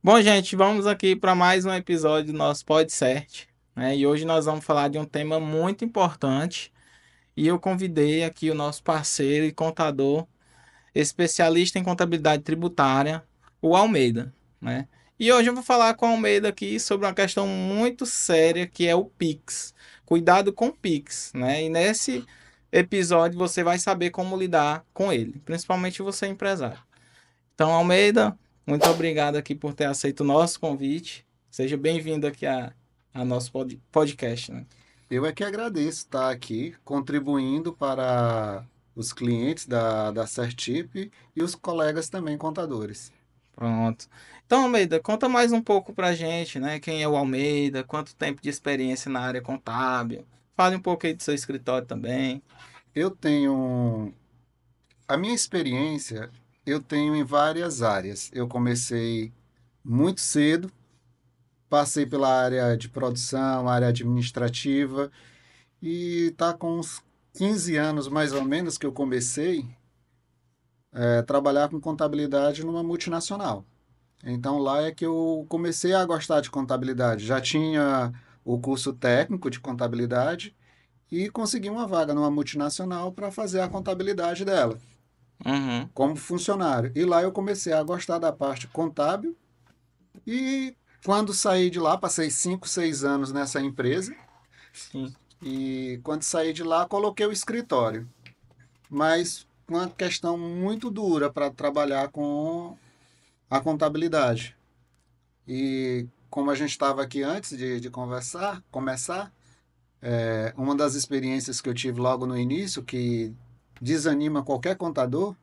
Bom, gente, vamos aqui para mais um episódio do nosso Podcert, né? E hoje nós vamos falar de um tema muito importante. E eu convidei aqui o nosso parceiro e contador, especialista em contabilidade tributária, o Almeida, né? E hoje eu vou falar com o Almeida aqui sobre uma questão muito séria que é o Pix. Cuidado com o Pix, né? E nesse episódio você vai saber como lidar com ele, principalmente você empresário. Então, Almeida, muito obrigado aqui por ter aceito o nosso convite. Seja bem-vindo aqui a nosso podcast, né? Eu é que agradeço estar aqui contribuindo para os clientes da Certip e os colegas também contadores. Pronto. Então, Almeida, conta mais um pouco pra gente, né? Quem é o Almeida, quanto tempo de experiência na área contábil. Fale um pouco aí do seu escritório também. Eu tenho a minha experiência, eu tenho em várias áreas. Eu comecei muito cedo, passei pela área de produção, área administrativa e tá com uns 15 anos mais ou menos que eu comecei a trabalhar com contabilidade numa multinacional. Então lá é que eu comecei a gostar de contabilidade. Já tinha o curso técnico de contabilidade e consegui uma vaga numa multinacional para fazer a contabilidade dela, Uhum. como funcionário. E lá eu comecei a gostar da parte contábil e quando saí de lá, passei 5, 6 anos nessa empresa Sim. e quando saí de lá coloquei o escritório. Mas uma questão muito dura para trabalhar com a contabilidade. E como a gente estava aqui antes de começar, uma das experiências que eu tive logo no início, que desanima qualquer contador,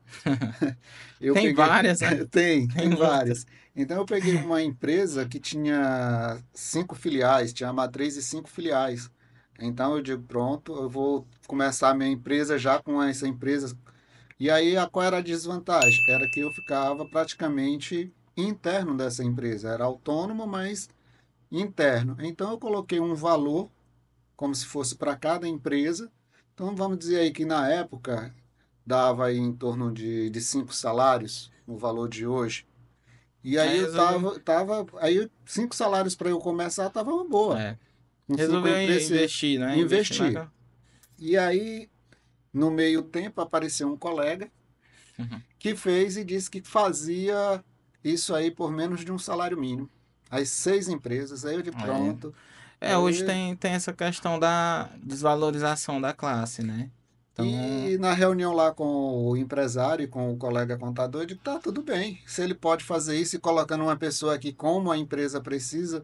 eu Tem peguei. várias, né? Tem Tem muitas. várias. Então eu peguei uma empresa que tinha 5 filiais, tinha a matriz e 5 filiais. Então eu digo, pronto, eu vou começar a minha empresa já com essa empresa. E aí, qual era a desvantagem? Era que eu ficava praticamente interno dessa empresa. Era autônomo, mas interno. Então eu coloquei um valor como se fosse para cada empresa. Então vamos dizer aí que na época dava aí em torno de 5 salários, o valor de hoje. E aí Aí eu resolveu, tava aí 5 salários para eu começar tava uma boa. é, Com cinco resolveu empresas, investir, né? Investir investi. E aí no meio tempo apareceu um colega Uhum. que fez e disse que fazia isso aí por menos de um salário mínimo. As 6 empresas, aí eu de É. pronto. Hoje Aí tem essa questão da desvalorização da classe, né? Então, E na reunião lá com o empresário e com o colega contador, eu digo, tá tudo bem. Se ele pode fazer isso e colocando uma pessoa aqui, como a empresa precisa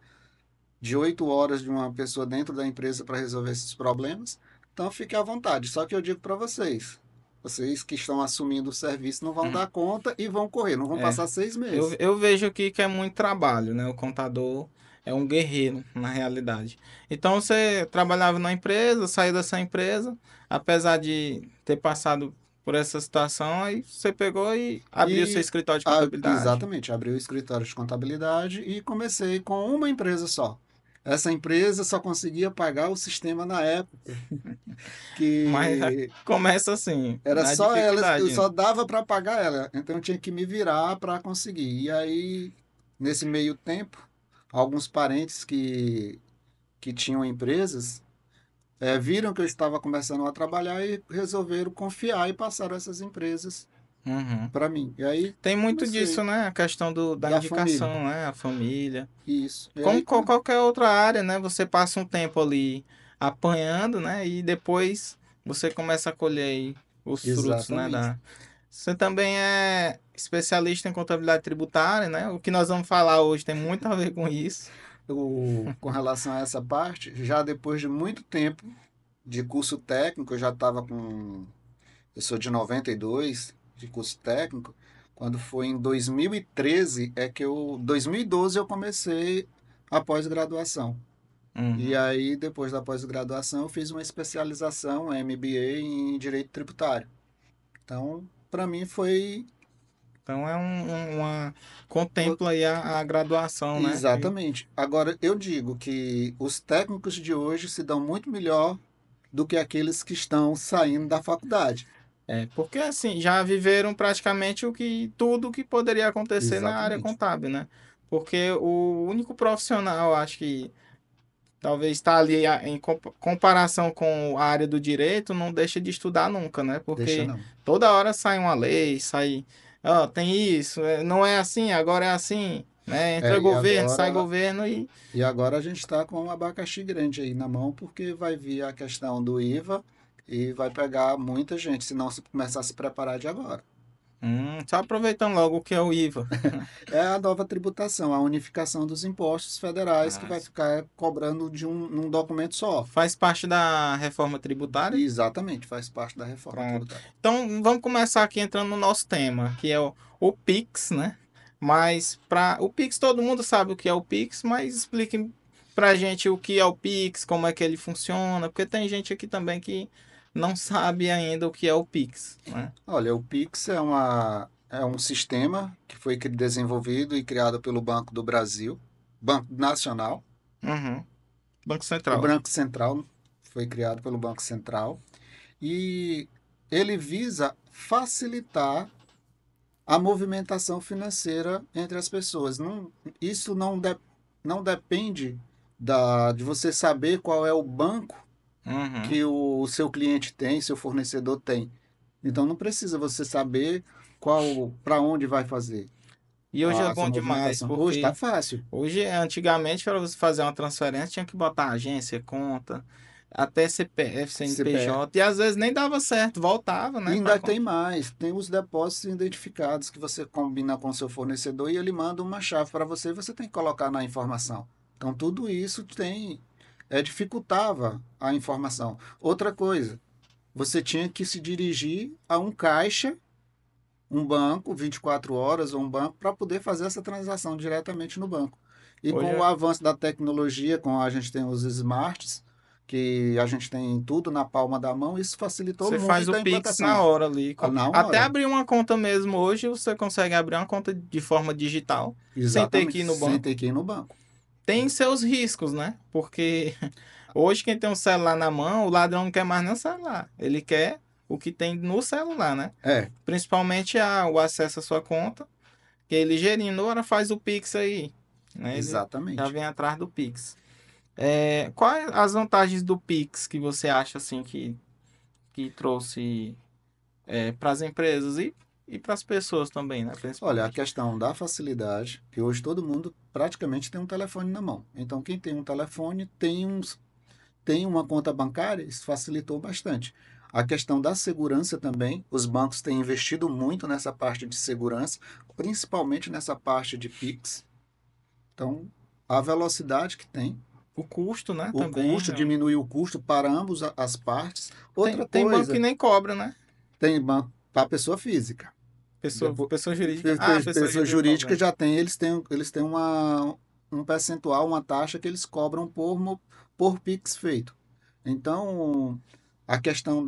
de 8 horas de uma pessoa dentro da empresa para resolver esses problemas, então fique à vontade. Só que eu digo para vocês, vocês que estão assumindo o serviço não vão hum, dar conta e vão correr, não vão é, passar seis eu, meses. eu vejo aqui que é muito trabalho, né? O contador é um guerreiro, na realidade. Então, você trabalhava na empresa, saiu dessa empresa, apesar de ter passado por essa situação, aí você pegou e abriu seu E escritório de contabilidade. exatamente, abri o escritório de contabilidade e comecei com uma empresa só. Essa empresa só conseguia pagar o sistema na época, Mas que começa assim, era na só ela, eu dificuldade. só dava para pagar ela, então eu tinha que me virar para conseguir. E aí, nesse meio tempo, alguns parentes que tinham empresas viram que eu estava começando a trabalhar e resolveram confiar e passaram essas empresas Uhum. para mim. E aí Tem muito disso, comecei né? A questão da da família. indicação, né? A família. Isso. E Como aí qualquer outra área, né? Você passa um tempo ali apanhando, né? E depois você começa a colher aí os frutos, né? exatamente. Você também é especialista em contabilidade tributária, né? O que nós vamos falar hoje tem muito a ver com isso. Com relação a essa parte, já depois de muito tempo de curso técnico, eu já estava com. Eu sou de 92, de curso técnico. Quando foi em 2013, 2012 eu comecei a pós-graduação. E Uhum. aí, depois da pós-graduação, eu fiz uma especialização, um MBA em Direito Tributário. Então, para mim foi Então é uma contempla aí a graduação, né? exatamente. Agora, eu digo que os técnicos de hoje se dão muito melhor do que aqueles que estão saindo da faculdade. Porque assim, já viveram praticamente tudo que poderia acontecer na área Exatamente. contábil, né? Porque o único profissional, acho que talvez está ali em comparação com a área do direito, não deixa de estudar nunca, né? Deixa Porque não. toda hora sai uma lei, sai, ó, tem isso, não é assim, agora é assim, né? Entra É, e governo, sai agora, governo e e agora a gente está com um abacaxi grande aí na mão, porque vai vir a questão do IVA e vai pegar muita gente, se não se começar a se preparar de agora. só aproveitando logo o que é o IVA. É a nova tributação, a unificação dos impostos federais que Ah, vai ficar cobrando num documento só. faz parte da reforma tributária? E exatamente, faz parte da reforma Pronto. tributária. Então, vamos começar aqui entrando no nosso tema, que é o Pix, né? Mas para o Pix, todo mundo sabe o que é o Pix, mas expliquem pra gente o que é o Pix, como é que ele funciona, porque tem gente aqui também que não sabe ainda o que é o Pix, né? Olha, o Pix é um sistema que foi desenvolvido e criado pelo Banco do Brasil, Banco Nacional. Uhum. Banco O Central. Banco Central foi criado pelo Banco Central e ele visa facilitar a movimentação financeira entre as pessoas. Isso não depende de você saber qual é o banco Uhum. que o seu cliente tem, seu fornecedor tem. Então não precisa você saber qual para onde vai fazer E hoje é essa bom demais, movimentação. Hoje está porque fácil. hoje, antigamente, para você fazer uma transferência, tinha que botar agência, conta, até CPF, CPF. CNPJ, e às vezes nem dava certo, voltava, E né, para ainda tem conta. mais, tem os depósitos identificados que você combina com seu fornecedor e ele manda uma chave para você e você tem que colocar na informação. Então tudo isso dificultava a informação. Outra coisa, você tinha que se dirigir a um caixa, um banco, 24 horas ou um banco para poder fazer essa transação diretamente no banco. E Hoje com o avanço da tecnologia, com a gente tem os smarts, que a gente tem tudo na palma da mão, isso facilitou você faz muito o a Pix na implantação. hora ali. Na Até hora. abrir uma conta mesmo hoje, você consegue abrir uma conta de forma digital, sem ter que Exatamente, ir no sem banco. ter que ir no banco. Tem seus riscos, né? Porque hoje quem tem um celular na mão, o ladrão não quer mais nem o celular. Ele quer o que tem no celular, né? É, Principalmente o acesso à sua conta, que ele gerindo, ora faz o Pix aí, né? Ele já exatamente. vem atrás do Pix. Quais as vantagens do Pix que você acha assim que trouxe para as empresas e para as pessoas também, né? Olha, a Principalmente. questão da facilidade, que hoje todo mundo praticamente tem um telefone na mão. Então, quem tem um telefone tem uma conta bancária, isso facilitou bastante. A questão da segurança também, os bancos têm investido muito nessa parte de segurança, principalmente nessa parte de Pix. Então, a velocidade que tem, O custo, né? o Também. custo, diminui o custo para ambos as partes. Tem, Outra tem banco que coisa, nem cobra, né? tem banco para pessoa física. Depois, Pessoa jurídica. Ah, pessoa pessoa jurídica jurídica cobra. já tem, eles têm um percentual, uma taxa que eles cobram por Pix feito. Então, a questão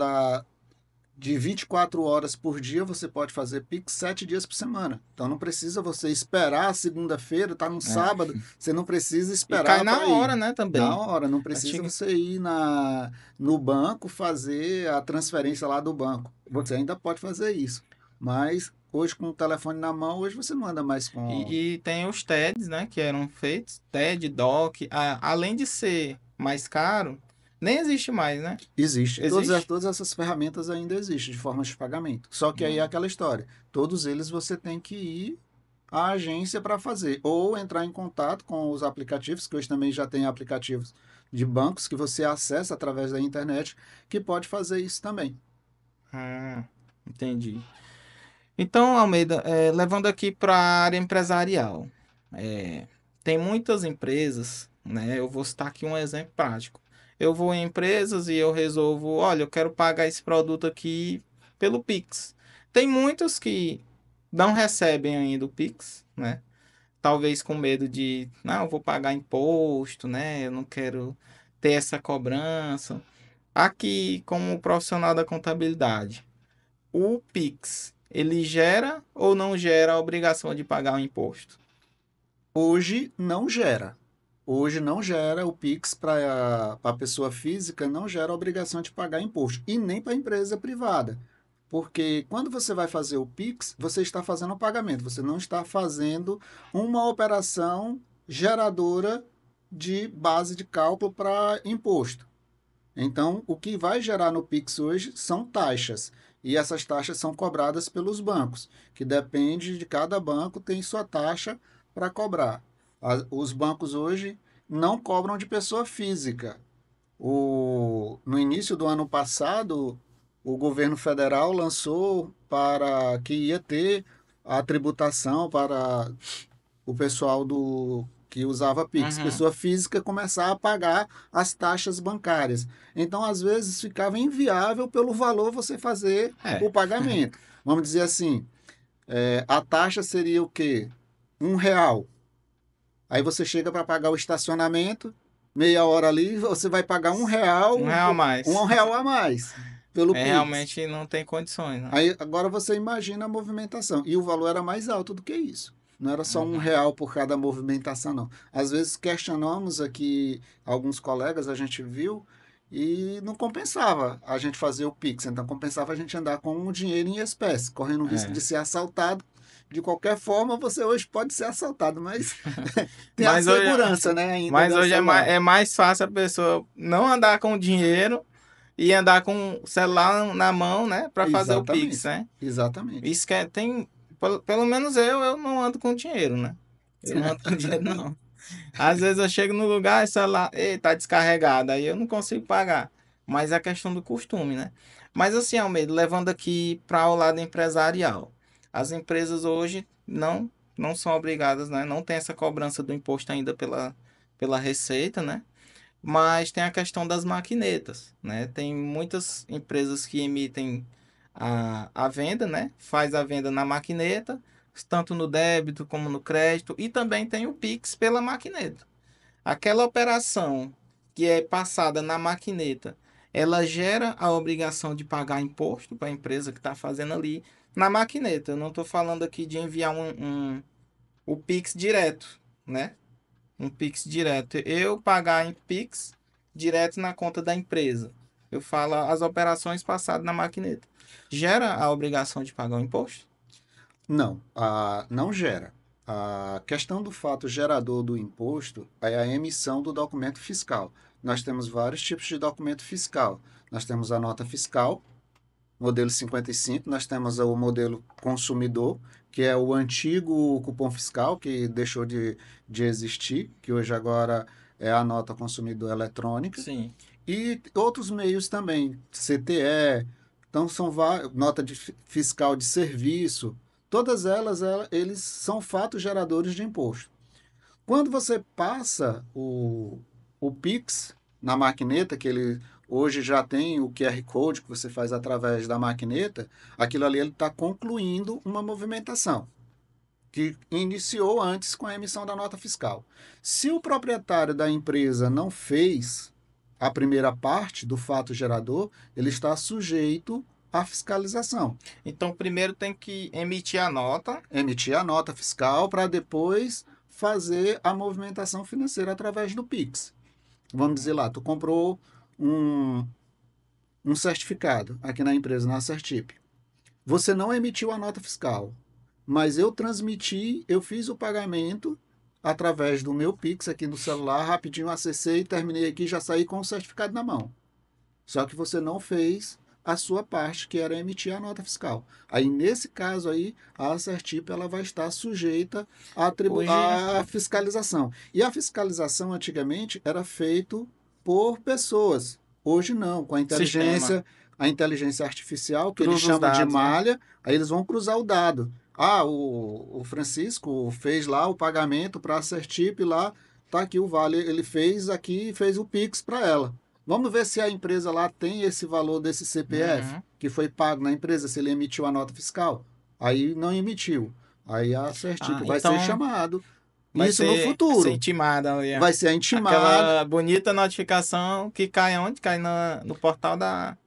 de 24 horas por dia, você pode fazer Pix 7 dias por semana. Então, não precisa você esperar a segunda-feira, tá no É. sábado, você não precisa E cai esperar na para ir. hora, né? Na Também. hora, não precisa Antiga. você ir no banco fazer a transferência lá do banco. Você ainda pode fazer isso. Mas hoje, com o telefone na mão, hoje você não anda mais com. E tem os TEDs, né? Que eram feitos. TED, DOC. Além de ser mais caro, nem existe mais, né? Existe. Existe? Todas essas ferramentas ainda existem de formas de pagamento. Só que aí é Hum. aquela história. Todos eles você tem que ir à agência para fazer. Ou entrar em contato com os aplicativos, que hoje também já tem aplicativos de bancos que você acessa através da internet, que pode fazer isso também. Entendi. Então, Almeida, levando aqui para a área empresarial, tem muitas empresas, né? Eu vou citar aqui um exemplo prático. Eu vou em empresas e eu resolvo, olha, eu quero pagar esse produto aqui pelo Pix. Tem muitos que não recebem ainda o Pix, né? Talvez com medo de, não, eu vou pagar imposto, né? Eu não quero ter essa cobrança. Aqui, como profissional da contabilidade, o Pix, ele gera ou não gera a obrigação de pagar o imposto? Hoje não gera. Hoje não gera o Pix para a pessoa física, não gera a obrigação de pagar imposto. E nem para a empresa privada. Porque quando você vai fazer o Pix, você está fazendo o pagamento, você não está fazendo uma operação geradora de base de cálculo para imposto. Então, o que vai gerar no Pix hoje são taxas. E essas taxas são cobradas pelos bancos, que depende de cada banco, tem sua taxa para cobrar. Os bancos hoje não cobram de pessoa física. No início do ano passado, o governo federal lançou para que ia ter a tributação para o pessoal que usava Pix, Uhum. pessoa física, começar a pagar as taxas bancárias. Então, às vezes, ficava inviável pelo valor você fazer É. o pagamento. Vamos dizer assim, a taxa seria o quê? R$ 1. Aí você chega para pagar o estacionamento, meia hora ali, você vai pagar Um R$ 1, real a um mais. real a mais pelo É, Pix. realmente não tem condições, né? Aí agora você imagina a movimentação. E o valor era mais alto do que isso. Não era só Uhum. R$ 1 por cada movimentação, não. Às vezes questionamos aqui, alguns colegas a gente viu, e não compensava a gente fazer o Pix. Então compensava a gente andar com o dinheiro em espécie, correndo o risco de É. ser assaltado. De qualquer forma, você hoje pode ser assaltado, mas tem a Mas hoje, segurança, né, ainda mas do hoje celular. é mais fácil a pessoa não andar com dinheiro e andar com o celular na mão, né? Para fazer o Pix, Exatamente. né? Exatamente. Isso que é, tem. Pelo menos eu não ando com dinheiro, né? Eu não ando com dinheiro, não. Às vezes eu chego no lugar e o celular, ei, tá descarregado, aí eu não consigo pagar. Mas é questão do costume, né? Mas assim, Almeida, levando aqui para o lado empresarial. As empresas hoje não são obrigadas, né? Não tem essa cobrança do imposto ainda pela Receita, né? Mas tem a questão das maquinetas, né? Tem muitas empresas que emitem a venda, né? Faz a venda na maquineta, tanto no débito como no crédito, e também tem o Pix pela maquineta. Aquela operação que é passada na maquineta, ela gera a obrigação de pagar imposto para a empresa que está fazendo ali na maquineta. Eu não estou falando aqui de enviar o Pix direto, né? Um Pix direto. Eu pagar em Pix direto na conta da empresa. Eu falo as operações passadas na maquineta. Gera a obrigação de pagar o imposto? Não, não gera. A questão do fato gerador do imposto é a emissão do documento fiscal. Nós temos vários tipos de documento fiscal. Nós temos a nota fiscal, modelo 55, nós temos o modelo consumidor, que é o antigo cupom fiscal, que deixou de existir, que hoje agora é a nota consumidor eletrônica, Sim. e outros meios também, CTE, então são nota fiscal de serviço, todas elas, eles são fatos geradores de imposto. Quando você passa o Pix na maquineta, que ele hoje já tem o QR Code que você faz através da maquineta, aquilo ali ele está concluindo uma movimentação que iniciou antes com a emissão da nota fiscal. Se o proprietário da empresa não fez a primeira parte do fato gerador, ele está sujeito à fiscalização. Então, primeiro tem que emitir a nota. Emitir a nota fiscal para depois fazer a movimentação financeira através do Pix. Vamos dizer lá, tu comprou um, um certificado aqui na empresa, na Certip. Você não emitiu a nota fiscal, mas eu transmiti, eu fiz o pagamento através do meu Pix aqui no celular, rapidinho acessei, terminei aqui, já saí com o certificado na mão. Só que você não fez a sua parte, que era emitir a nota fiscal. Aí, nesse caso aí, a Assertip ela vai estar sujeita Hoje, à fiscalização. E a fiscalização, antigamente, era feito por pessoas. Hoje não, com sistema, a inteligência artificial, que eles cruza os chamam de dados, né? malha, aí eles vão cruzar o dado. Ah, o Francisco fez lá o pagamento para a Assertip lá, tá aqui o vale, ele fez aqui, fez o Pix para ela. Vamos ver se a empresa lá tem esse valor desse CPF Uhum. que foi pago na empresa, se ele emitiu a nota fiscal. Aí não emitiu. Aí a Ah, Certip vai ser então chamado. vai Isso no ser futuro. intimada ali, ó. Vai ser intimado. Aquela bonita notificação que cai onde? Cai no portal da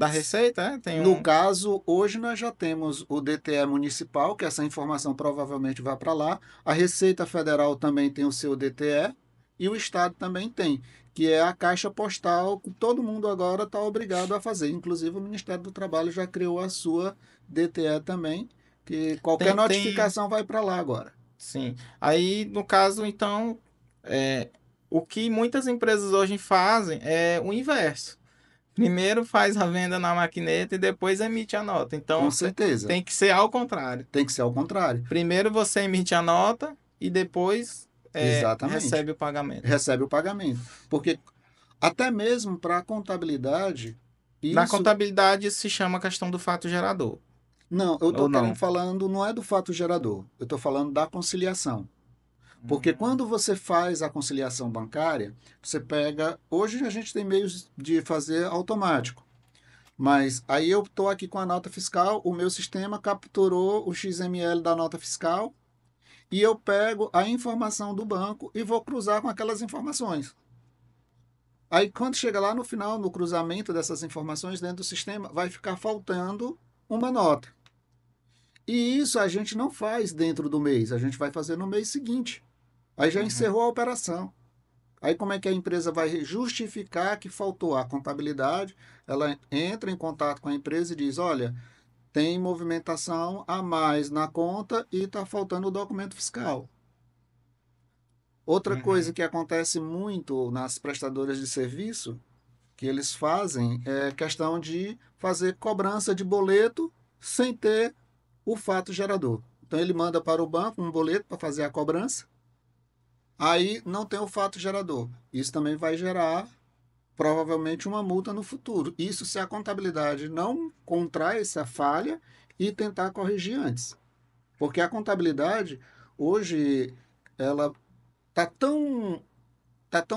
Receita, é? Tem No um. caso, hoje nós já temos o DTE municipal, que essa informação provavelmente vai para lá. A Receita Federal também tem o seu DTE, e o Estado também tem, que é a caixa postal que todo mundo agora está obrigado a fazer. Inclusive o Ministério do Trabalho já criou a sua DTE também, que qualquer Tem, notificação vai para lá agora. sim. Aí, no caso, então, é, o que muitas empresas hoje fazem é o inverso. Primeiro faz a venda na maquineta e depois emite a nota. Com Então, certeza. tem que ser ao contrário. Tem que ser ao contrário. Primeiro você emite a nota e depois Exatamente. recebe o pagamento. Recebe o pagamento. Porque até mesmo para a contabilidade, Na isso. contabilidade isso se chama questão do fato gerador, Não, eu ou estou querendo não? falando, não é do fato gerador, eu estou falando da conciliação. Porque Hum, quando você faz a conciliação bancária, você pega. Hoje a gente tem meios de fazer automático. Mas aí eu estou aqui com a nota fiscal, o meu sistema capturou o XML da nota fiscal e eu pego a informação do banco e vou cruzar com aquelas informações. Aí quando chega lá no final, no cruzamento dessas informações dentro do sistema, vai ficar faltando uma nota. E isso a gente não faz dentro do mês, a gente vai fazer no mês seguinte. Aí já uhum, encerrou a operação. Aí como é que a empresa vai justificar que faltou a contabilidade? Ela entra em contato com a empresa e diz: olha, tem movimentação a mais na conta e está faltando o documento fiscal. Outra coisa uhum, que acontece muito nas prestadoras de serviço, que eles fazem, é questão de fazer cobrança de boleto sem ter o fato gerador. Então ele manda para o banco um boleto para fazer a cobrança, aí não tem o fato gerador. Isso também vai gerar provavelmente uma multa no futuro. Isso se a contabilidade não contrai essa falha e tentar corrigir antes. Porque a contabilidade, hoje, ela tá tão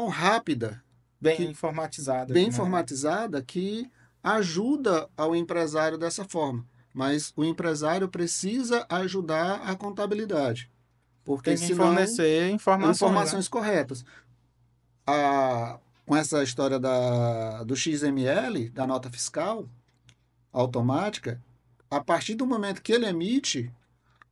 rápida, bem que, informatizado bem aqui, né? informatizada, que ajuda ao empresário dessa forma. Mas o empresário precisa ajudar a contabilidade, porque Tem que senão, fornecer informações, né? informações corretas. Com essa história do XML, da nota fiscal automática, a partir do momento que ele emite,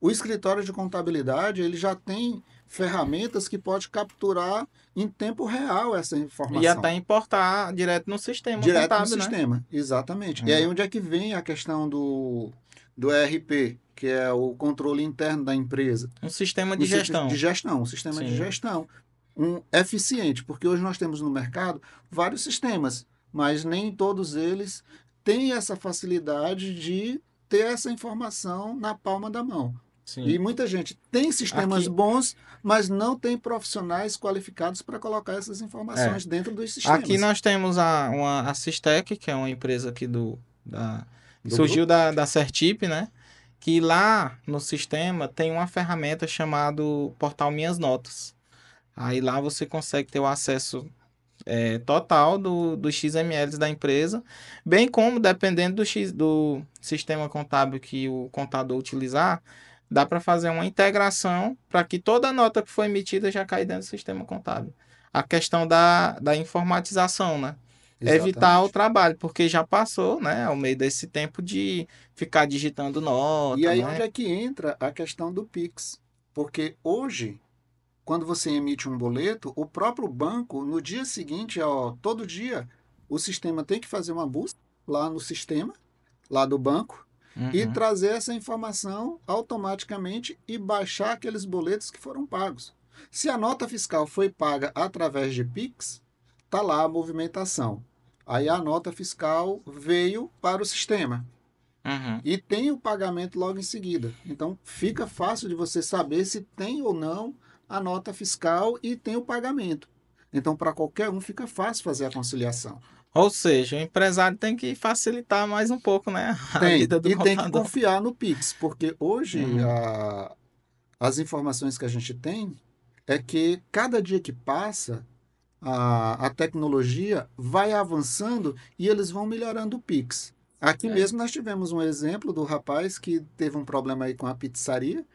o escritório de contabilidade ele já tem ferramentas que pode capturar em tempo real essa E informação, até importar direto no sistema direto no contábil, né? sistema. Exatamente. E aí É. onde é que vem a questão do ERP, que é o controle interno da empresa? Um sistema Um de sistema de gestão. gestão, um sistema de Sim. gestão, um eficiente, porque hoje nós temos no mercado vários sistemas, mas nem todos eles têm essa facilidade de ter essa informação na palma da mão. E Sim. muita gente tem sistemas Aqui, bons, mas não tem profissionais qualificados para colocar essas é. informações dentro dos Aqui sistemas nós temos a Sistec, que é uma empresa aqui do surgiu grupo. da Certip, né? Que lá no sistema tem uma ferramenta chamada Portal Minhas Notas. Aí lá você consegue ter o acesso total dos XMLs da empresa, bem como dependendo do sistema contábil que o contador utilizar, dá para fazer uma integração para que toda nota que foi emitida já caia dentro do sistema contábil. A questão da informatização, né? Evitar o Exatamente. trabalho, porque já passou, né, ao meio desse tempo de ficar digitando E nota, aí onde né? é que entra a questão do Pix? Porque hoje quando você emite um boleto, o próprio banco, no dia seguinte, ó, todo dia, o sistema tem que fazer uma busca lá no sistema, lá do banco, e Uhum. trazer essa informação automaticamente e baixar aqueles boletos que foram pagos. Se a nota fiscal foi paga através de Pix, tá lá a movimentação. Aí a nota fiscal veio para o sistema Uhum. e tem o pagamento logo em seguida. Então fica fácil de você saber se tem ou não a nota fiscal e tem o pagamento. Então para qualquer um fica fácil fazer a conciliação. Ou seja, o empresário tem que facilitar mais um pouco, né, a Tem, vida do e tem que contador. confiar no Pix, porque hoje Uhum. as informações que a gente tem é que cada dia que passa, a tecnologia vai avançando e eles vão melhorando o Pix. Aqui É. mesmo nós tivemos um exemplo do rapaz que teve um problema aí com a pizzaria,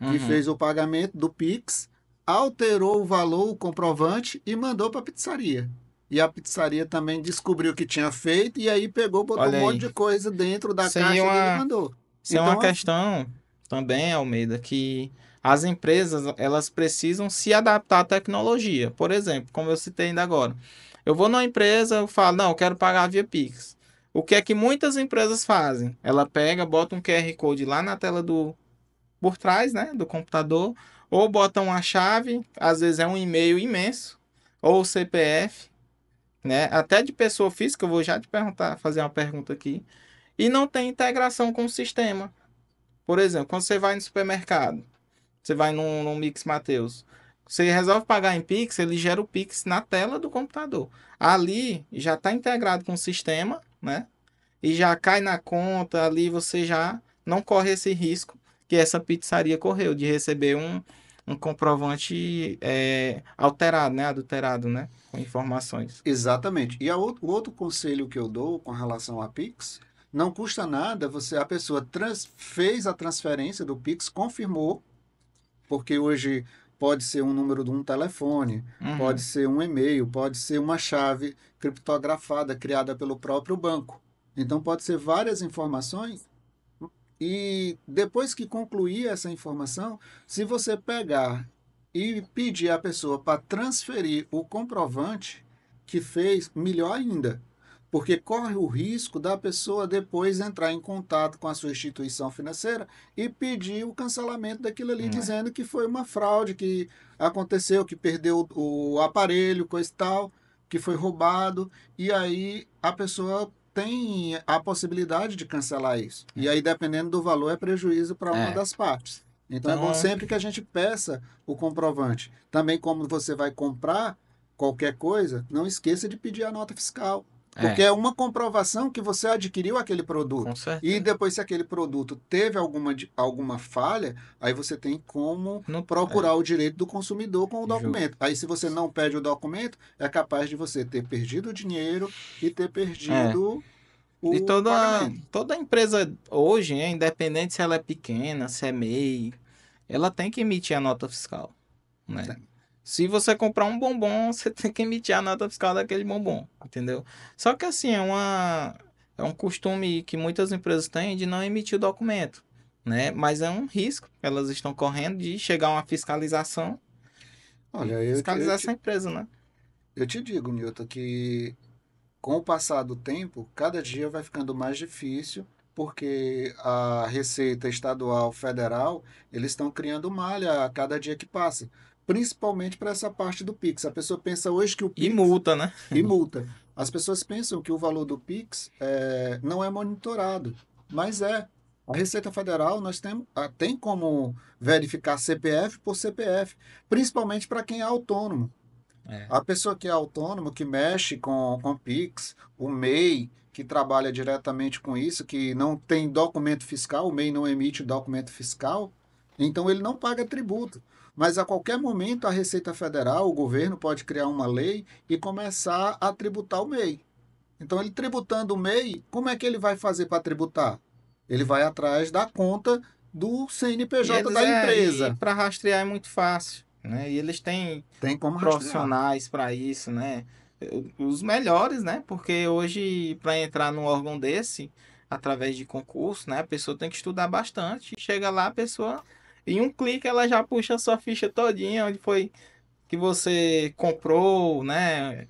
que Uhum. fez o pagamento do Pix, alterou o valor, o comprovante e mandou para a pizzaria. E a pizzaria também descobriu que tinha feito e aí pegou, botou um Olha monte aí. de coisa dentro da Isso aí caixa dele e mandou. isso é uma Então, questão também, Almeida, que as empresas, elas precisam se adaptar à tecnologia. Por exemplo, como eu citei ainda agora, eu vou numa empresa, eu falo, não, eu quero pagar via Pix. O que é que muitas empresas fazem? Ela pega, bota um QR Code lá na tela do, por trás, né, do computador, ou bota uma chave, às vezes é um e-mail imenso, ou o CPF, né, até de pessoa física, eu vou já te perguntar, fazer uma pergunta aqui, e não tem integração com o sistema. Por exemplo, quando você vai no supermercado, você vai num Mix Mateus, você resolve pagar em Pix, ele gera o Pix na tela do computador. Ali já está integrado com o sistema, né? E já cai na conta, ali você já não corre esse risco que essa pizzaria correu de receber um comprovante alterado, né? Adulterado, né? Com informações. Exatamente. E o outro conselho que eu dou com relação a Pix, não custa nada a pessoa fez a transferência do Pix, confirmou, porque hoje pode ser um número de um telefone, pode Uhum. ser um e-mail, pode ser uma chave criptografada criada pelo próprio banco. Então pode ser várias informações e depois que concluir essa informação, se você pegar e pedir à pessoa para transferir o comprovante que fez, melhor ainda. Porque corre o risco da pessoa depois entrar em contato com a sua instituição financeira e pedir o cancelamento daquilo ali, É. dizendo que foi uma fraude, que aconteceu, que perdeu o aparelho, coisa e tal, que foi roubado. E aí a pessoa tem a possibilidade de cancelar isso. E aí, dependendo do valor, é prejuízo para uma É. das partes. Então, é bom Então, sempre que a gente peça o comprovante. Também, como você vai comprar qualquer coisa, não esqueça de pedir a nota fiscal. Porque é, é uma comprovação que você adquiriu aquele com produto. E certeza. depois, se aquele produto teve alguma falha, aí você tem como Não, procurar o direito do consumidor com o ju- documento. Aí, se você não pede o documento, é capaz de você ter perdido o dinheiro e ter é. perdido E o toda, pagamento. toda empresa hoje, né, independente se ela é pequena, se é MEI, ela tem que emitir a nota fiscal, né? Se você comprar um bombom, você tem que emitir a nota fiscal daquele bombom, entendeu? Só que assim, é um costume que muitas empresas têm de não emitir o documento, né? Mas é um risco que elas estão correndo de chegar uma fiscalização e Olha, fiscalizar essa empresa, né? eu te digo, Newton, que com o passar do tempo, cada dia vai ficando mais difícil, porque a Receita Estadual, Federal, eles estão criando malha a cada dia que passa, principalmente para essa parte do Pix. A pessoa pensa hoje que o E Pix multa, né? e multa. As pessoas pensam que o valor do Pix não é monitorado, mas é. A Receita Federal nós tem como verificar CPF por CPF, principalmente para quem é autônomo. É. A pessoa que é autônomo, que mexe com Pix, o MEI, que trabalha diretamente com isso, que não tem documento fiscal, o MEI não emite documento fiscal, então ele não paga tributo. Mas a qualquer momento a Receita Federal, o governo pode criar uma lei e começar a tributar o MEI. Então ele tributando o MEI, como é que ele vai fazer para tributar? Ele vai atrás da conta do E CNPJ eles da e empresa. para rastrear é muito fácil, né? E eles têm Tem como rastrear. profissionais para isso, né? Os melhores, né? Porque hoje para entrar num órgão desse, através de concurso, né, a pessoa tem que estudar bastante. Chega lá, a pessoa em um clique ela já puxa a sua ficha todinha, onde foi que você comprou, né?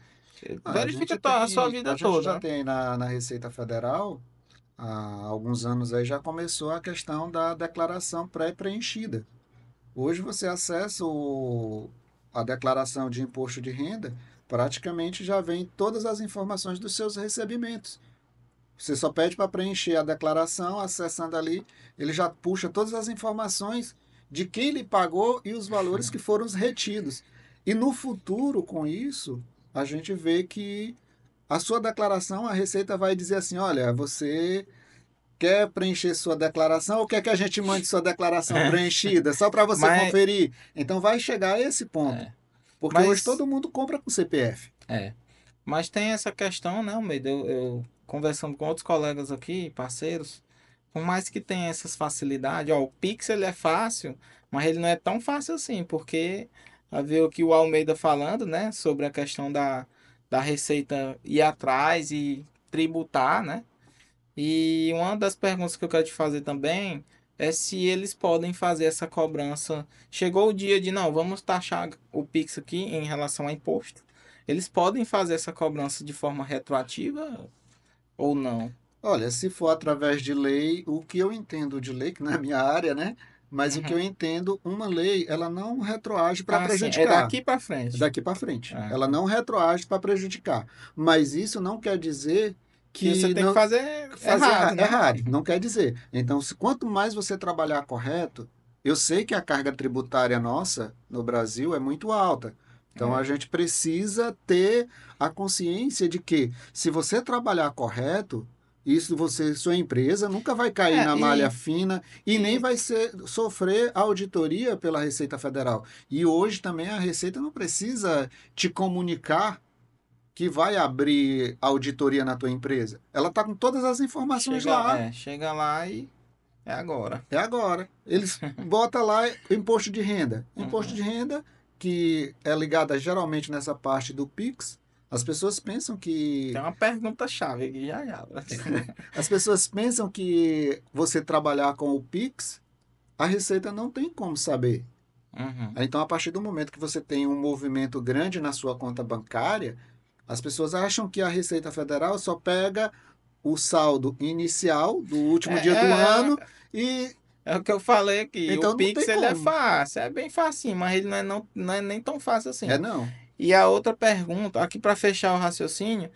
Ah, Verifica a sua vida a gente já toda, né? tem na Receita Federal, há alguns anos aí já começou a questão da declaração pré-preenchida. Hoje você acessa a declaração de imposto de renda, praticamente já vem todas as informações dos seus recebimentos. Você só pede para preencher a declaração, acessando ali, ele já puxa todas as informações de quem lhe pagou e os valores que foram retidos. E no futuro, com isso, a gente vê que a sua declaração, a Receita vai dizer assim: olha, você quer preencher sua declaração ou quer que a gente mande sua declaração preenchida só para você Mas conferir? Então vai chegar a esse ponto. é, Porque hoje mas todo mundo compra com CPF. é. Mas tem essa questão, né, Almeida? Eu conversando com outros colegas aqui, parceiros, por mais que tenha essas facilidades, ó, o Pix ele é fácil, mas ele não é tão fácil assim, porque a ver o que o Almeida falando, né, sobre a questão da Receita ir atrás e tributar, né? E uma das perguntas que eu quero te fazer também é se eles podem fazer essa cobrança. Chegou o dia de, não, vamos taxar o Pix aqui em relação a imposto. Eles podem fazer essa cobrança de forma retroativa ou não? Olha, se for através de lei, o que eu entendo de lei, que não é a minha área, né? Mas o que eu Uhum. entendo, uma lei, ela não retroage para Ah, sim, é prejudicar. daqui para frente. Daqui para frente. É. Ela não retroage para prejudicar. Mas isso não quer dizer Que você que tem que não fazer fazer errado, né? errado. Não quer dizer. Então, quanto mais você trabalhar correto, eu sei que a carga tributária nossa no Brasil é muito alta. Então, a É. gente precisa ter a consciência de que, se você trabalhar correto, isso você, sua empresa nunca vai cair É, na malha fina e nem e vai sofrer auditoria pela Receita Federal. E hoje também a Receita não precisa te comunicar que vai abrir auditoria na tua empresa. Ela está com todas as informações lá. chega lá e é agora. É agora. Eles botam lá imposto de renda. Imposto Uhum. de renda que é ligada geralmente nessa parte do Pix. As pessoas pensam Tem que uma pergunta-chave aqui já já. as pessoas pensam que você trabalhar com o Pix, a Receita não tem como saber. Uhum. Então, a partir do momento que você tem um movimento grande na sua conta bancária, as pessoas acham que a Receita Federal só pega o saldo inicial do É, último dia do é, ano é, e é o que eu falei aqui. O então não Pix tem ele é como. fácil, é bem facinho, mas ele não é nem tão fácil É assim. não. E a outra pergunta, aqui para fechar o raciocínio,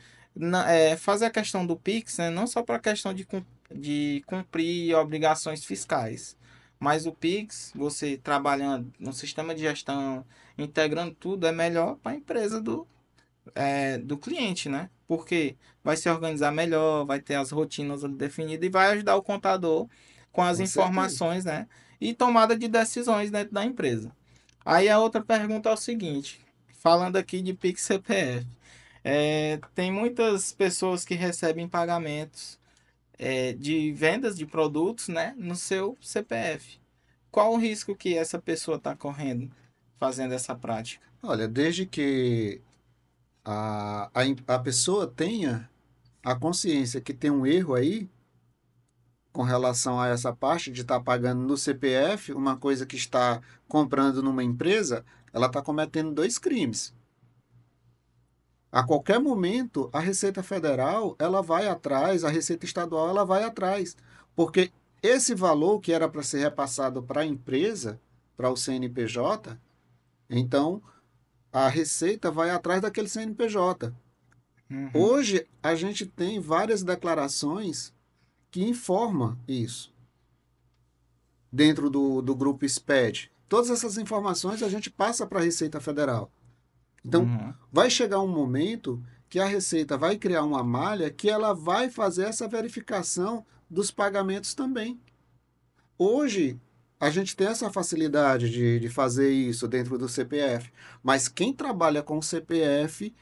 é fazer a questão do Pix, né, não só para a questão de cumprir obrigações fiscais, mas o Pix, você trabalhando no sistema de gestão, integrando tudo, é melhor para a empresa do cliente, né? Porque vai se organizar melhor, vai ter as rotinas ali definidas e vai ajudar o contador com as Com certeza. informações, né? E tomada de decisões dentro da empresa. Aí a outra pergunta é o seguinte, falando aqui de Pix CPF, tem muitas pessoas que recebem pagamentos de vendas de produtos, né, no seu CPF. Qual o risco que essa pessoa está correndo fazendo essa prática? Olha, desde que a pessoa tenha a consciência que tem um erro aí com relação a essa parte de estar pagando no CPF, uma coisa que está comprando numa empresa, ela está cometendo dois crimes. A qualquer momento, a Receita Federal, ela vai atrás, a Receita Estadual, ela vai atrás, porque esse valor que era para ser repassado para a empresa, para o CNPJ, então a Receita vai atrás daquele CNPJ. Uhum, Hoje, a gente tem várias declarações que informam isso dentro do grupo SPED. Todas essas informações a gente passa para a Receita Federal. Então, uhum. vai chegar um momento que a Receita vai criar uma malha que ela vai fazer essa verificação dos pagamentos também. Hoje, a gente tem essa facilidade de fazer isso dentro do CPF, mas quem trabalha com CPF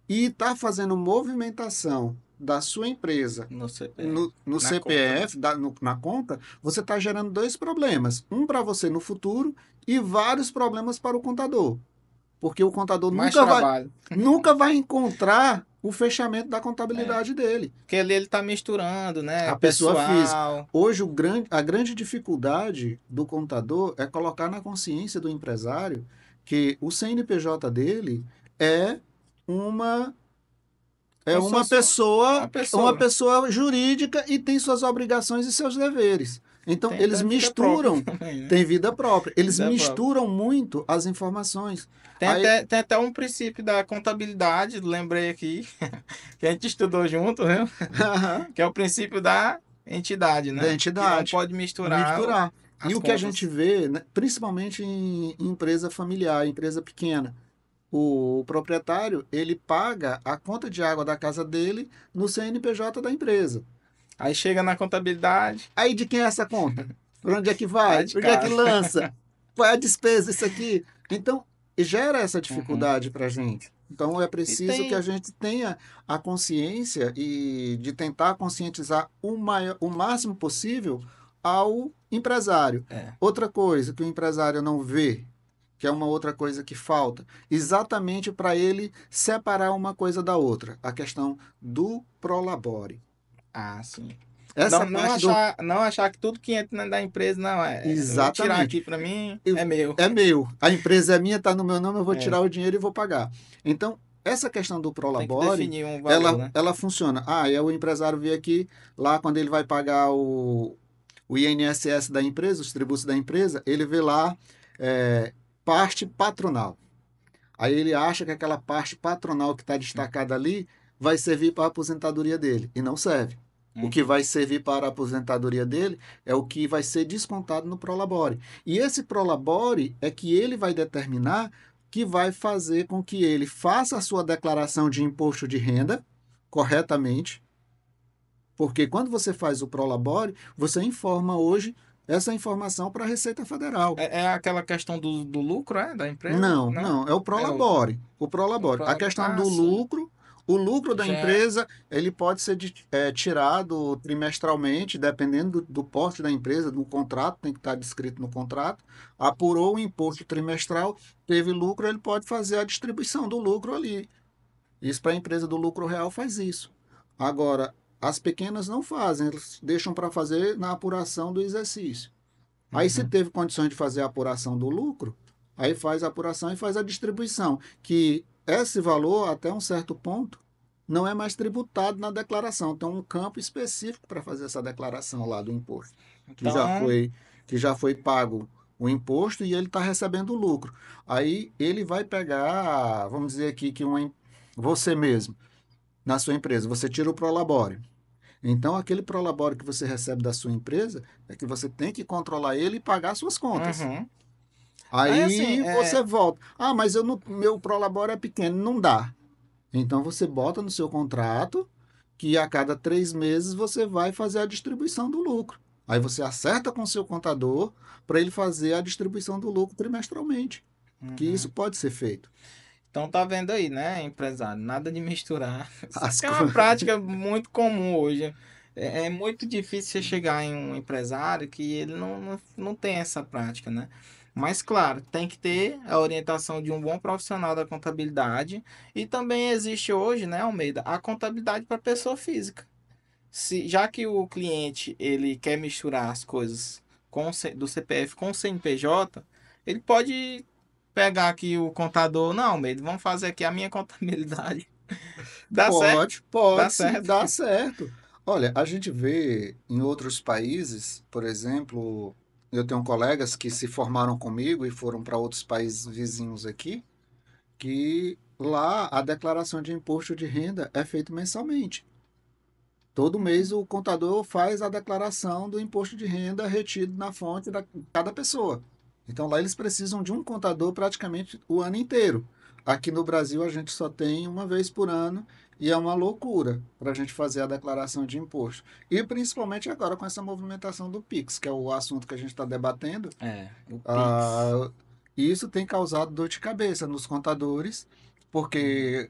e está fazendo movimentação da sua empresa No CPF, no na conta, né? CPF, na conta, você está gerando dois problemas. Um para você no futuro e vários problemas para o contador. Porque o contador Mais nunca vai, trabalho. nunca vai encontrar o fechamento da É, contabilidade dele. porque ali ele tá misturando, né? A pessoa física. Pessoal. Hoje, a grande dificuldade do contador é colocar na consciência do empresário que o CNPJ dele é uma é Como se fosse uma uma pessoa. pessoa jurídica e tem suas obrigações e seus deveres. Então, Tem eles até vida própria misturam, também, né? tem vida própria, eles Vida própria. misturam muito as informações. Tem Aí, até, tem até um princípio da contabilidade, lembrei aqui, que a gente estudou junto, né? Que é o princípio da entidade, da né? Que não entidade, pode misturar misturar. E as o que a gente contas. vê, né, principalmente em empresa familiar, empresa pequena, o proprietário, ele paga a conta de água da casa dele no CNPJ da empresa. Aí chega na contabilidade, Aí de quem é essa conta? Para onde é que tá vai? de Onde é que cara. lança? Qual é a despesa isso aqui? Então, gera essa Uhum. dificuldade para a gente. Então, é E preciso que a tem. gente tenha a consciência e de tentar conscientizar o máximo possível ao empresário. É. Outra coisa que o empresário não vê, que é uma outra coisa que falta, exatamente para ele separar uma coisa da outra, a questão do prolabore. Ah, sim. Essa parte do Não achar que tudo que entra dentro da empresa, não, eu vou tirar exatamente. aqui para mim, Eu- é meu. É meu, a empresa é minha, está no meu nome, eu vou É, tirar o dinheiro e vou pagar. Então, essa questão do tem que Prolabore, definir um valor, ela, né? ela funciona. Ah, é o empresário vir aqui, lá quando ele vai pagar o INSS da empresa, os tributos da empresa, ele vê lá é, parte patronal. Aí ele acha que aquela parte patronal que está destacada ali vai servir para a aposentadoria dele, e não serve. O que Uhum. vai servir para a aposentadoria dele é o que vai ser descontado no Prolabore. E esse Prolabore é que ele vai determinar que vai fazer com que ele faça a sua declaração de imposto de renda corretamente, porque quando você faz o Prolabore, você informa hoje essa informação para a Receita Federal. É aquela questão do lucro, da empresa? Não, Não? não, é o É outro. Prolabore. O Prolabore. A questão Ah, do sim. lucro, o lucro da Já é. empresa, ele pode ser tirado trimestralmente, dependendo do porte da empresa, no contrato, tem que estar descrito no contrato. Apurou o imposto trimestral, teve lucro, ele pode fazer a distribuição do lucro ali. Isso para a empresa do lucro real faz isso. Agora, as pequenas não fazem, eles deixam para fazer na apuração do exercício. Aí, se Uhum. teve condições de fazer a apuração do lucro, aí faz a apuração e faz a distribuição. Que esse valor, até um certo ponto, não é mais tributado na declaração. Tem um campo específico para fazer essa declaração lá do imposto, que já Então, foi, que já foi pago o imposto e ele está recebendo o lucro. Aí ele vai pegar, vamos dizer aqui que você mesmo, na sua empresa, você tira o Prolabore. Então, aquele prolabore que você recebe da sua empresa é que você tem que controlar ele e pagar suas contas. uhum. Aí assim, Aí você volta. Ah, mas eu não, meu prolabore é pequeno, não dá. Então você bota no seu contrato que a cada 3 meses você vai fazer a distribuição do lucro. Aí você acerta com o seu contador para ele fazer a distribuição do lucro trimestralmente. Que isso uhum. pode ser feito. Então tá vendo aí, né, empresário? Nada de misturar. Isso As aqui é uma coisas. prática muito comum hoje. É muito difícil você chegar em um empresário que ele não tem essa prática, né? Mas claro, tem que ter a orientação de um bom profissional da contabilidade. E também existe hoje, né, Almeida, a contabilidade para pessoa física. Já que o cliente ele quer misturar as coisas do CPF com o CNPJ, ele pode pegar aqui o contador. Não, Almeida, vamos fazer aqui a minha contabilidade. Dá certo? Pode, Dá pode sim, certo. dá certo. Olha, a gente vê em outros países, por exemplo, eu tenho colegas que se formaram comigo e foram para outros países vizinhos aqui, que lá a declaração de imposto de renda é feita mensalmente. Todo mês o contador faz a declaração do imposto de renda retido na fonte da cada pessoa. Então lá eles precisam de um contador praticamente o ano inteiro. Aqui no Brasil a gente só tem uma vez por ano e é uma loucura para a gente fazer a declaração de imposto. E principalmente agora com essa movimentação do Pix, que é o assunto que a gente está debatendo, O Pix. ah, isso tem causado dor de cabeça nos contadores, Uhum. porque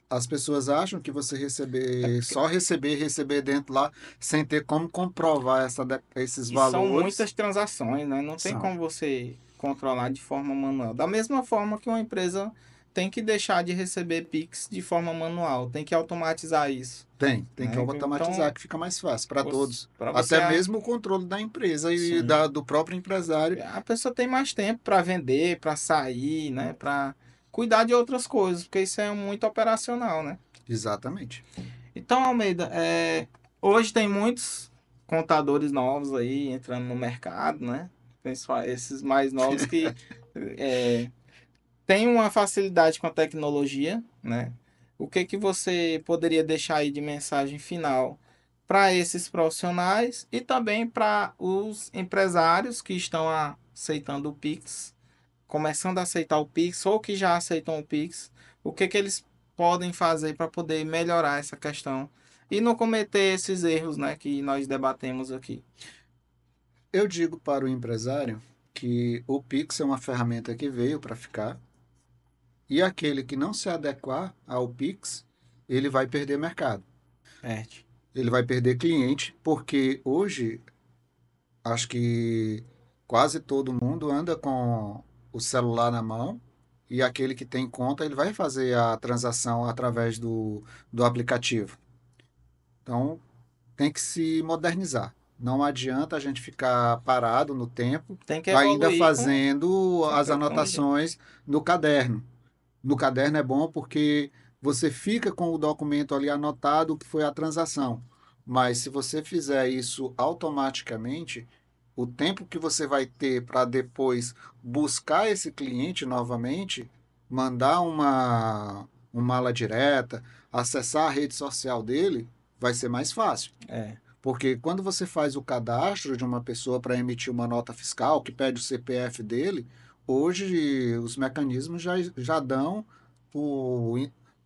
as pessoas acham que você É receber, porque só receber dentro lá, sem ter como comprovar esses e são valores, muitas transações, né? Não tem são. como você controlar de forma manual. Da mesma forma que uma empresa tem que deixar de receber Pix de forma manual, tem que automatizar isso, Tem que né? automatizar, Então, que fica mais fácil para todos. para você Até mesmo o controle da empresa e sim, do próprio empresário. a pessoa tem mais tempo para vender, para sair, né? Para cuidar de outras coisas, porque isso é muito operacional, né? Exatamente. Então, Almeida, hoje tem muitos contadores novos aí entrando no mercado, né? Esses mais novos que é, têm uma facilidade com a tecnologia, né? O que que você poderia deixar aí de mensagem final para esses profissionais e também para os empresários que estão aceitando o Pix, começando a aceitar o Pix ou que já aceitam o Pix? O que que eles podem fazer para poder melhorar essa questão e não cometer esses erros, né, que nós debatemos aqui? Eu digo para o empresário que o Pix é uma ferramenta que veio para ficar e aquele que não se adequar ao Pix, ele vai perder mercado. Perde. Ele vai perder cliente, porque hoje acho que quase todo mundo anda com o celular na mão e aquele que tem conta, ele vai fazer a transação através do aplicativo. Então, tem que se modernizar. Não adianta a gente ficar parado no tempo, Tem que ainda evoluir fazendo com a as tecnologia. anotações no caderno. No caderno é bom porque você fica com o documento ali anotado o que foi a transação. Mas se você fizer isso automaticamente, o tempo que você vai ter para depois buscar esse cliente novamente, mandar uma mala direta, acessar a rede social dele, vai ser mais fácil. É. Porque quando você faz o cadastro de uma pessoa para emitir uma nota fiscal, que pede o CPF dele, hoje os mecanismos já dão o,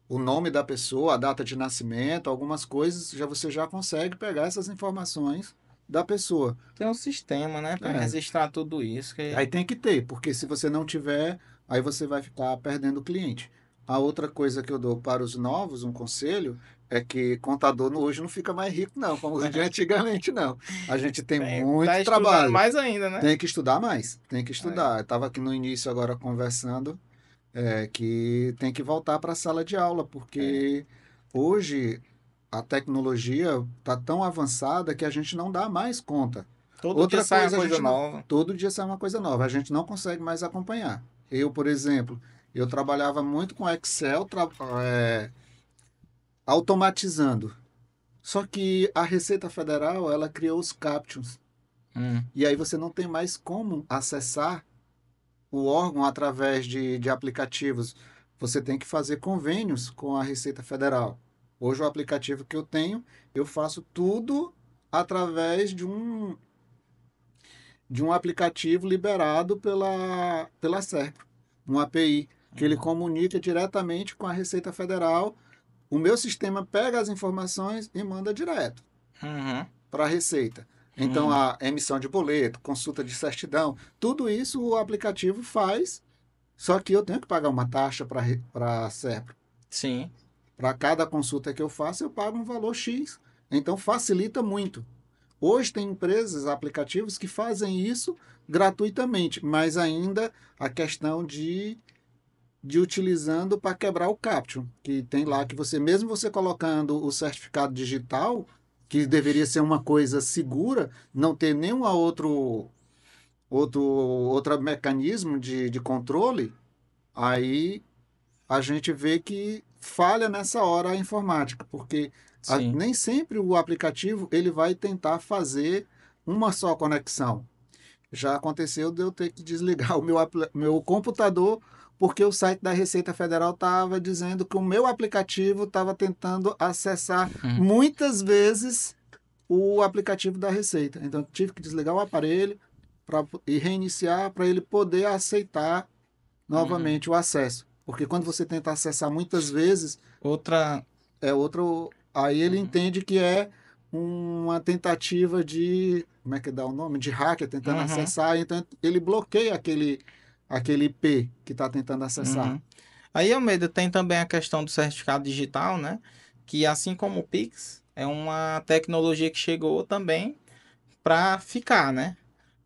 o nome da pessoa, a data de nascimento, algumas coisas, você já consegue pegar essas informações da pessoa. Tem um sistema, né, para É, registrar tudo isso. aí tem que ter, porque se você não tiver, aí você vai ficar perdendo o cliente. A outra coisa que eu dou para os novos, um conselho, é que contador hoje não fica mais rico, não, como de antigamente, não. A gente tem Tá muito estudando trabalho, mais ainda, né? tem que estudar mais, tem que Aí. estudar. Eu estava aqui no início agora conversando, que tem que voltar para a sala de aula, É. porque hoje a tecnologia está tão avançada que a gente não dá mais conta. Todo dia Outra sai uma coisa, a coisa gente não, nova. todo dia sai uma coisa nova, a gente não consegue mais acompanhar. Eu, por exemplo, eu trabalhava muito com Excel, automatizando. Só que a Receita Federal, ela criou os captions. Hum, E aí você não tem mais como acessar o órgão através de aplicativos. Você tem que fazer convênios com a Receita Federal. Hoje, o aplicativo que eu tenho, eu faço tudo através de um aplicativo liberado pela SERPRO, um API, que ele uhum, comunica diretamente com a Receita Federal. O meu sistema pega as informações e manda direto uhum, para a Receita. Então, uhum. a emissão de boleto, consulta de certidão, tudo isso o aplicativo faz, só que eu tenho que pagar uma taxa para a SERPRO. Sim. Para cada consulta que eu faço, eu pago um valor X. Então, facilita muito. Hoje tem empresas, aplicativos que fazem isso gratuitamente, mas ainda a questão de utilizando para quebrar o captcha, que tem lá que você, mesmo você colocando o certificado digital, que deveria ser uma coisa segura, não ter nenhum outro mecanismo de controle, aí a gente vê que falha nessa hora a informática, porque Sim. nem sempre o aplicativo ele vai tentar fazer uma só conexão. Já aconteceu de eu ter que desligar o meu computador porque o site da Receita Federal estava dizendo que o meu aplicativo estava tentando acessar Uhum, muitas vezes o aplicativo da Receita. Então, eu tive que desligar o aparelho e reiniciar para ele poder aceitar uhum. novamente o acesso. Porque quando você tenta acessar muitas vezes, Outra. é outro. Aí ele Uhum, entende que é uma tentativa de. Como é que dá o nome? De hacker tentando uhum, acessar. Então ele bloqueia aquele IP que está tentando acessar. uhum. Aí, Almeida, tem também a questão do certificado digital, né? Que assim como o Pix, é uma tecnologia que chegou também para ficar, né?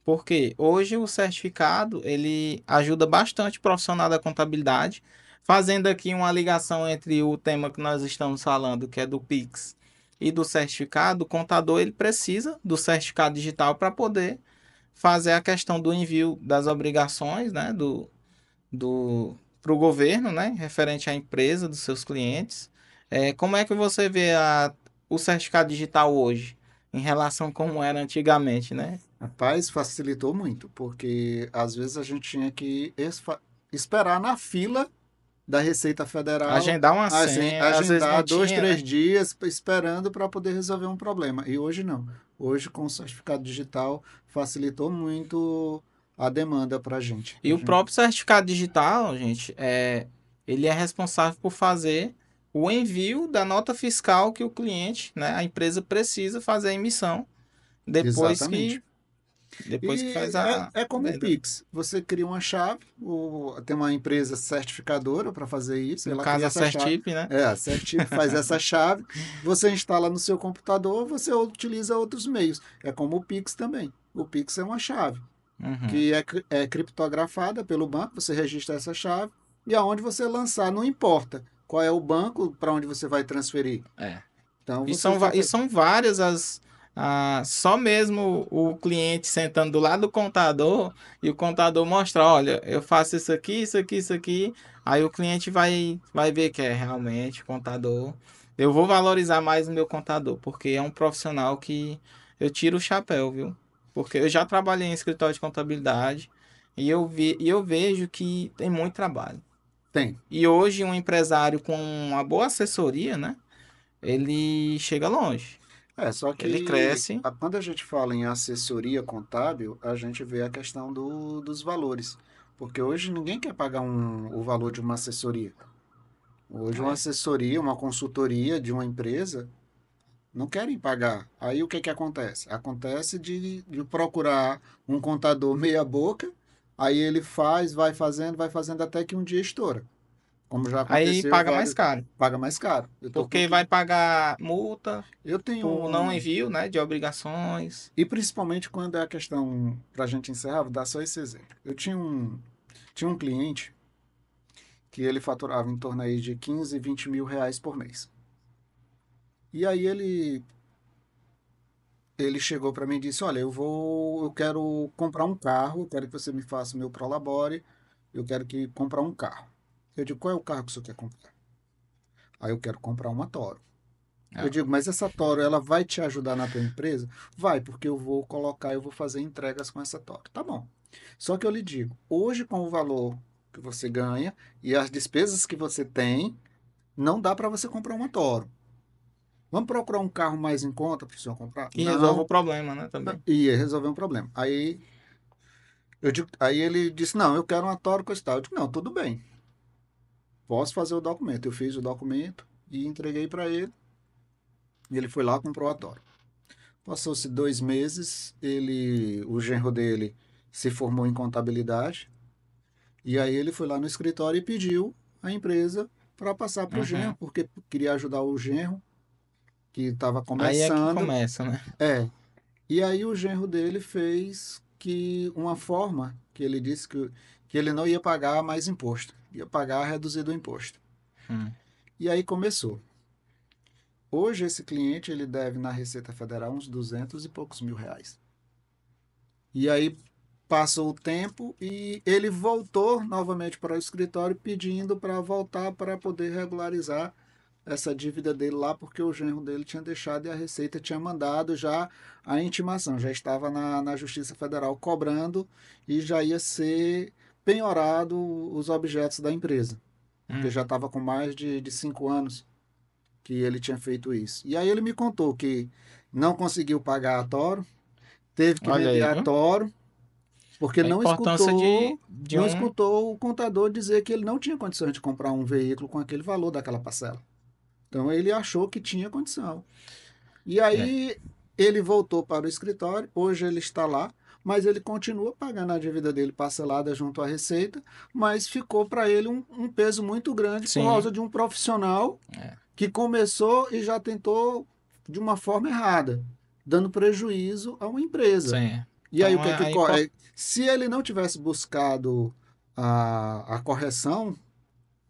Porque hoje o certificado ele ajuda bastante o profissional da contabilidade, fazendo aqui uma ligação entre o tema que nós estamos falando, que é do Pix, e do certificado. O contador ele precisa do certificado digital para poder fazer a questão do envio das obrigações, né, do para o governo, né, referente à empresa dos seus clientes. Como é que você vê o certificado digital hoje em relação a como era antigamente, né? Rapaz, facilitou muito, porque às vezes a gente tinha que esperar na fila da Receita Federal, Agendar uma assim, senha, às vezes não agendar dois, tinha, três né? dias esperando para poder resolver um problema. E hoje não. Hoje, com o certificado digital, facilitou muito a demanda para a gente. E o próprio certificado digital, gente, ele é responsável por fazer o envio da nota fiscal que o cliente, né, a empresa precisa fazer a emissão depois Exatamente. que depois que E faz é a como o venda, né? Pix. Você cria uma chave, tem uma empresa certificadora para fazer isso, No ela caso cria a essa chave. Certip, né? A Certip faz essa chave, você instala no seu computador, você utiliza outros meios. É como o Pix também. O Pix é uma chave Uhum. que é criptografada pelo banco, você registra essa chave e aonde você lançar, não importa qual é o banco para onde você vai transferir. É. Então, E você são, está... e são várias só mesmo o cliente sentando do lado do contador e o contador mostrar, olha, eu faço isso aqui, isso aqui, isso aqui. Aí o cliente vai ver que é realmente contador. Eu vou valorizar mais o meu contador, porque é um profissional que eu tiro o chapéu, viu? Porque eu já trabalhei em escritório de contabilidade e eu vejo que tem muito trabalho. Tem. E hoje um empresário com uma boa assessoria, né? Ele chega longe. Só Ele que cresce. quando a gente fala em assessoria contábil, a gente vê a questão dos valores. Porque hoje ninguém quer pagar o valor de uma assessoria. Hoje uma É. assessoria, uma consultoria de uma empresa, não querem pagar. Aí o que que acontece? Acontece de procurar um contador meia boca, aí ele vai fazendo até que um dia estoura. Como já Aí aconteceu, paga mais caro. paga mais caro. Eu tô com um Porque vai pagar multa eu tenho por não envio, né, de obrigações. e principalmente quando é a questão, para a gente encerrar, vou dar só esse exemplo. Tinha um cliente que ele faturava em torno aí de 15, 20 mil reais por mês. E aí ele chegou para mim e disse, olha, eu quero comprar um carro, eu quero que você me faça o meu prolabore, eu quero que comprar um carro. Eu digo, qual é o carro que você quer comprar? Aí eu quero comprar uma Toro. Eu É. digo, mas essa Toro, ela vai te ajudar na tua empresa? Vai, porque eu vou fazer entregas com essa Toro. Tá bom. Só que eu lhe digo, hoje com o valor que você ganha e as despesas que você tem, não dá para você comprar uma Toro. Vamos procurar um carro mais em conta para o senhor comprar? Que resolve o Não, problema, né, não. também. Ia resolver um problema. Aí ele disse, não, eu quero uma Toro com esse tal. Eu digo, não, tudo bem, posso fazer o documento. Eu fiz o documento e entreguei para ele. E ele foi lá e comprou a Toro. Passou-se 2 meses, o genro dele se formou em contabilidade, e aí ele foi lá no escritório e pediu a empresa para passar para o genro, Uhum. porque queria ajudar o genro, que estava Aí é que começando. começa, né? É. E aí o genro dele fez que uma forma que ele disse que ele não ia pagar mais imposto, ia pagar reduzido o imposto. Hum. E aí começou. Hoje esse cliente ele deve na Receita Federal uns 200 e poucos mil reais. E aí passou o tempo e ele voltou novamente para o escritório pedindo para voltar para poder regularizar essa dívida dele lá, porque o genro dele tinha deixado e a Receita tinha mandado já a intimação, já estava na Justiça Federal cobrando e já ia ser penhorado os objetos da empresa, porque Hum. já estava com mais de 5 anos que ele tinha feito isso. E aí ele me contou que não conseguiu pagar a Toro, teve que Olha vender aí, a viu? Toro, porque A importância de não um. escutou o contador dizer que ele não tinha condições de comprar um veículo com aquele valor daquela parcela. Então ele achou que tinha condição. E É. aí ele voltou para o escritório, hoje ele está lá, mas ele continua pagando a dívida dele parcelada junto à Receita, mas ficou para ele um peso muito grande por Sim. causa de um profissional É. que começou e já tentou de uma forma errada, dando prejuízo a uma empresa. Sim. E aí o Então que é que a import... corre? Se ele não tivesse buscado a correção,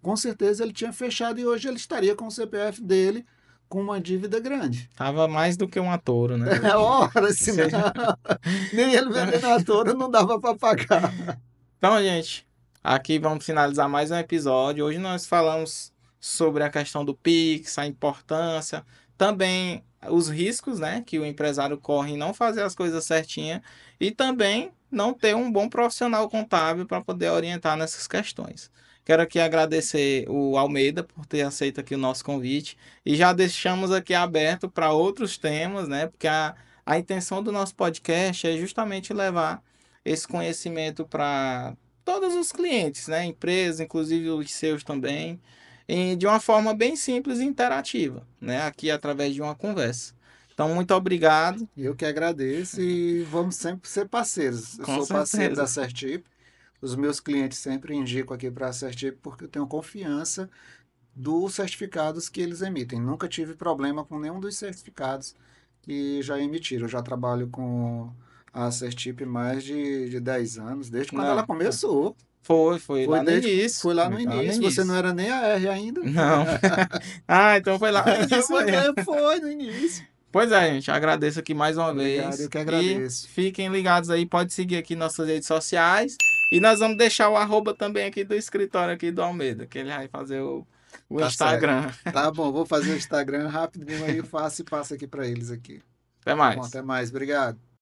com certeza ele tinha fechado e hoje ele estaria com o CPF dele com uma dívida grande. tava mais do que um touro, né, É hoje. hora, Ou senão seja, nem ele vendendo a toura não dava para pagar. então, gente, aqui vamos finalizar mais um episódio. Hoje nós falamos sobre a questão do Pix, a importância, também os riscos, né, que o empresário corre em não fazer as coisas certinha e também não ter um bom profissional contábil para poder orientar nessas questões. Quero aqui agradecer o Almeida por ter aceito aqui o nosso convite e já deixamos aqui aberto para outros temas, né, porque a intenção do nosso podcast é justamente levar esse conhecimento para todos os clientes, né? Empresas, inclusive os seus também, e de uma forma bem simples e interativa, né? Aqui através de uma conversa. Então, muito obrigado, Eu que agradeço e vamos sempre ser parceiros. Eu com sou parceiro da certeza. Certip. Os meus clientes sempre indicam aqui para a Certip porque eu tenho confiança dos certificados que eles emitem. Nunca tive problema com nenhum dos certificados que já emitiram. Eu já trabalho com a Certip mais de 10 anos, desde quando ela Não, começou. Foi lá no início. Foi lá no Foi lá no início. Você não início. era nem a R ainda. Não. Ah, então foi lá no início mesmo. Foi no início. Pois é, gente, agradeço aqui mais uma Obrigado, eu vez que e agradeço. fiquem ligados aí, pode seguir aqui nossas redes sociais e nós vamos deixar o arroba também aqui do escritório aqui do Almeida, que ele vai fazer o Tá certo. Instagram. Tá bom, vou fazer o Instagram rapidinho aí, eu faço e passo aqui para eles aqui. Até Tá bom, mais. até mais. Obrigado.